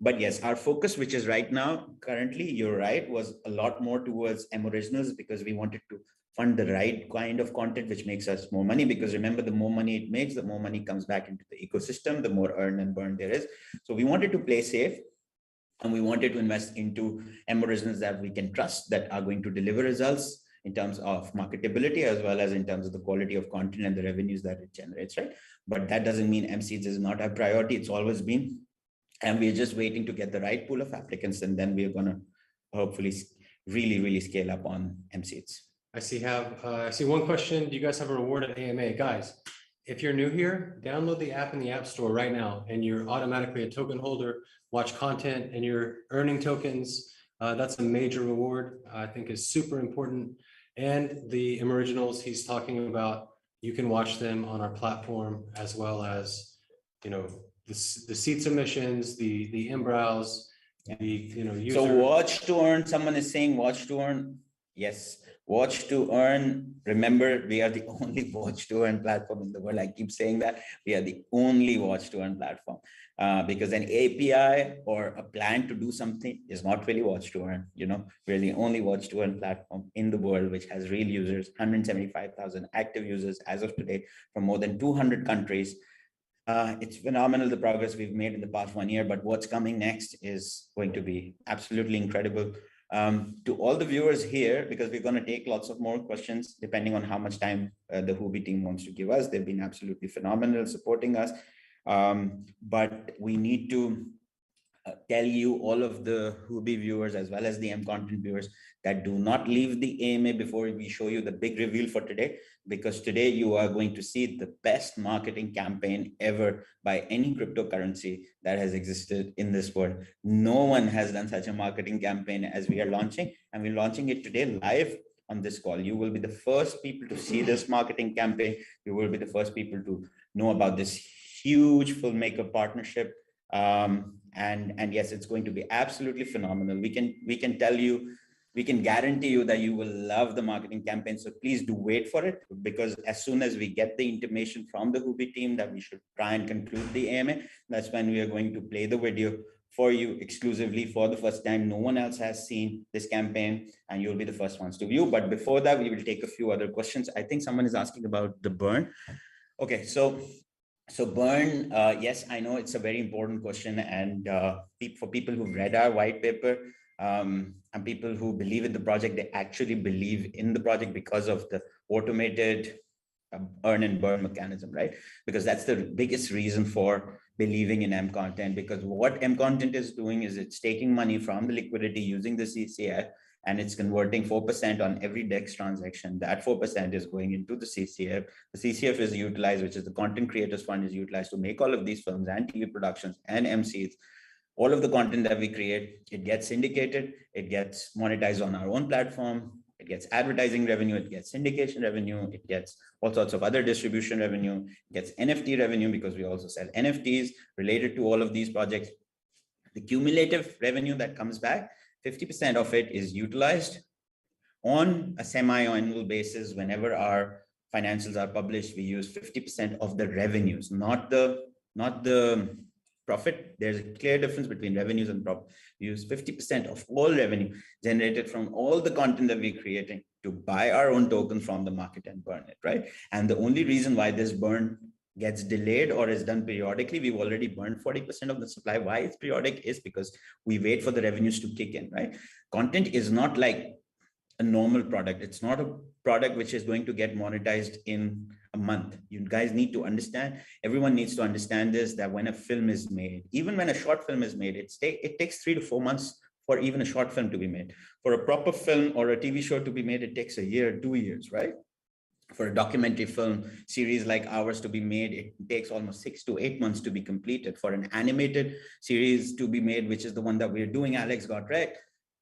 But yes, our focus, which is right now, currently, you're right, was a lot more towards M originals, because we wanted to fund the right kind of content, which makes us more money. Because remember, the more money it makes, the more money comes back into the ecosystem, the more earn and burn there is. So we wanted to play safe. And we wanted to invest into M originals that we can trust, that are going to deliver results in terms of marketability, as well as in terms of the quality of content and the revenues that it generates, right? But that doesn't mean MCeeds is not a priority. It's always been. And we're just waiting to get the right pool of applicants. And then we're going to hopefully really, really scale up on MCeeds. I see one question. Do you guys have a reward at AMA? Guys, if you're new here, download the app in the App Store right now, and you're automatically a token holder. watch content, and you're earning tokens. That's a major reward, I think is super important. And the originals he's talking about, you can watch them on our platform, as well as, you know, the seat submissions, the in-browse, the, you know, user. So watch to earn, someone is saying watch to earn. Yes, watch to earn. Remember, we are the only watch to earn platform in the world. I keep saying that we are the only watch to earn platform, because an API or a plan to do something is not really watch to earn. You know, we're the only watch to earn platform in the world which has real users, 175,000 active users as of today from more than 200 countries. It's phenomenal, the progress we've made in the past 1 year, but what's coming next is going to be absolutely incredible. To all the viewers here, because we're going to take lots of more questions depending on how much time the Huobi team wants to give us. They've been absolutely phenomenal supporting us. But we need to tell you, all of the Huobi viewers as well as the MContent viewers, that do not leave the AMA before we show you the big reveal for today, because today you are going to see the best marketing campaign ever by any cryptocurrency that has existed in this world. No one has done such a marketing campaign as we are launching, and we're launching it today live on this call. You will be the first people to see this marketing campaign. You will be the first people to know about this huge filmmaker partnership. And yes, it's going to be absolutely phenomenal. We can tell you, we can guarantee you that you will love the marketing campaign. So please do wait for it, because as soon as we get the intimation from the Huobi team that we should try and conclude the AMA, that's when we are going to play the video for you exclusively for the first time. No one else has seen this campaign, and you'll be the first ones to view. But before that, we will take a few other questions. I think someone is asking about the burn. Okay, so burn, yes, I know it's a very important question, and for people who've read our white paper, and people who believe in the project, they actually believe in the project because of the automated earn and burn mechanism, right? Because that's the biggest reason for believing in MContent, because what MContent is doing is it's taking money from the liquidity using the CCF, and it's converting 4% on every DEX transaction. That 4% is going into the CCF. The CCF is utilized, which is the Content Creators Fund, is utilized to make all of these films and TV productions and MCs. All of the content that we create, it gets syndicated, it gets monetized on our own platform, it gets advertising revenue, it gets syndication revenue, it gets all sorts of other distribution revenue, it gets NFT revenue because we also sell NFTs related to all of these projects. The cumulative revenue that comes back, 50% of it is utilized on a semi-annual basis. Whenever our financials are published, we use 50% of the revenues, not the profit. There's a clear difference between revenues and profit. We use 50% of all revenue generated from all the content that we're creating to buy our own tokens from the market and burn it, right? And the only reason why this burn gets delayed or is done periodically, we've already burned 40% of the supply. Why it's periodic is because we wait for the revenues to kick in, right? Content is not like a normal product. It's not a product which is going to get monetized in a month. You guys need to understand, everyone needs to understand this, that when a film is made, even when a short film is made, it takes 3 to 4 months for even a short film to be made. For a proper film or a TV show to be made, it takes a year, 2 years, right? For a documentary film series like ours to be made, it takes almost 6 to 8 months to be completed. For an animated series to be made, which is the one that we're doing, Alex got right,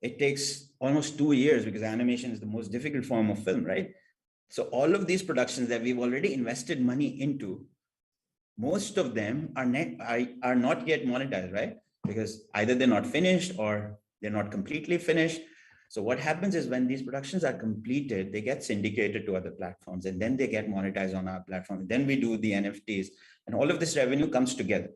it takes almost 2 years, because animation is the most difficult form of film, right? So all of these productions that we've already invested money into, most of them are not yet monetized, right? Because either they're not finished or they're not completely finished. So what happens is when these productions are completed, they get syndicated to other platforms, and then they get monetized on our platform. And then we do the NFTs, and all of this revenue comes together.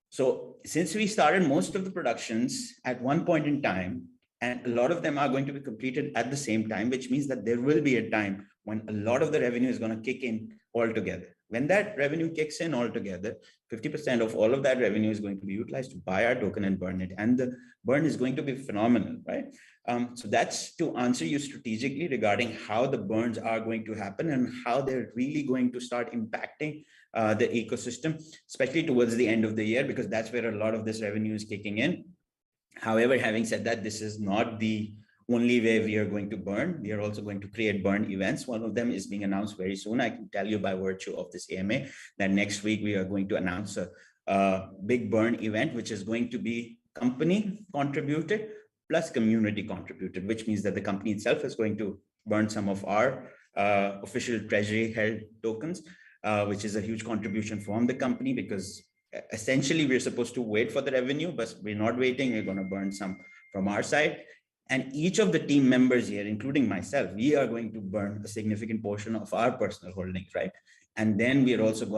So since we started most of the productions at one point in time, and a lot of them are going to be completed at the same time, which means that there will be a time when a lot of the revenue is going to kick in all together. When that revenue kicks in all together, 50% of all of that revenue is going to be utilized to buy our token and burn it. And the burn is going to be phenomenal, right? So that's to answer you strategically regarding how the burns are going to happen and how they're really going to start impacting the ecosystem, especially towards the end of the year, because that's where a lot of this revenue is kicking in. However, having said that, this is not the only way we are going to burn. We are also going to create burn events. One of them is being announced very soon. I can tell you by virtue of this AMA that next week we are going to announce a big burn event, which is going to be company contributed plus community contributed, which means that the company itself is going to burn some of our official treasury held tokens, which is a huge contribution from the company, because essentially we're supposed to wait for the revenue, but we're not waiting. We're going to burn some from our side. And each of the team members here, including myself, we are going to burn a significant portion of our personal holdings, right? And then we are also going